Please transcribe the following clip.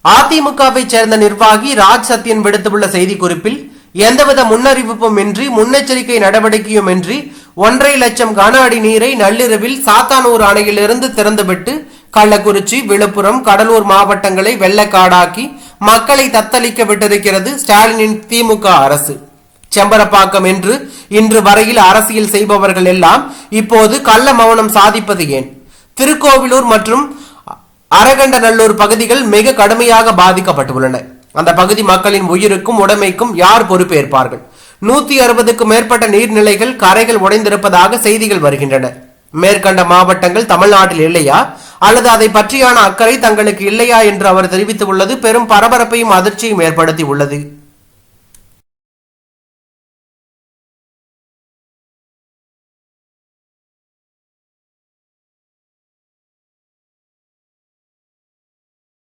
அதிமுகவை சேர்ந்த நிர்வாகி ராஜ் சத்யன் விடுத்துள்ள செய்திக்குறிப்பில், எந்தவித முன்னறிவிப்பும் இன்றி முன்னெச்சரிக்கை நடவடிக்கையும் இன்றி 1.5 லட்சம் கன அடி நீரை நள்ளிரவில் சாத்தானூர் அணையிலிருந்து திறந்துவிட்டு கள்ளக்குறிச்சி, விழுப்புரம், கடலூர் மாவட்டங்களை வெள்ளக்காடாக்கி மக்களை தத்தளிக்க விட்டிருக்கிறது ஸ்டாலினின் திமுக அரசு. செம்பரப்பாக்கம் என்று இன்று வரையில் அரசியல் செய்பவர்கள் எல்லாம் இப்போது கள்ள மௌனம் சாதிப்பது ஏன்? திருக்கோவிலூர் மற்றும் அரகண்டநல்லூர் பகுதிகள் மிக கடுமையாக பாதிக்கப்பட்டுள்ளன. அந்த பகுதி மக்களின் உயிருக்கும் உடைமைக்கும் யார் பொறுப்பேற்பார்கள்? 160க்கும் மேற்பட்ட நீர்நிலைகள் கரைகள் உடைந்திருப்பதாக செய்திகள் வருகின்றன. மேற்கண்ட மாவட்டங்கள் தமிழ்நாட்டில் இல்லையா அல்லது அதை பற்றியான அக்கறை தங்களுக்கு இல்லையா என்று அவர் தெரிவித்துள்ளது பெரும் பரபரப்பையும் அதிர்ச்சியும் ஏற்படுத்தி உள்ளது.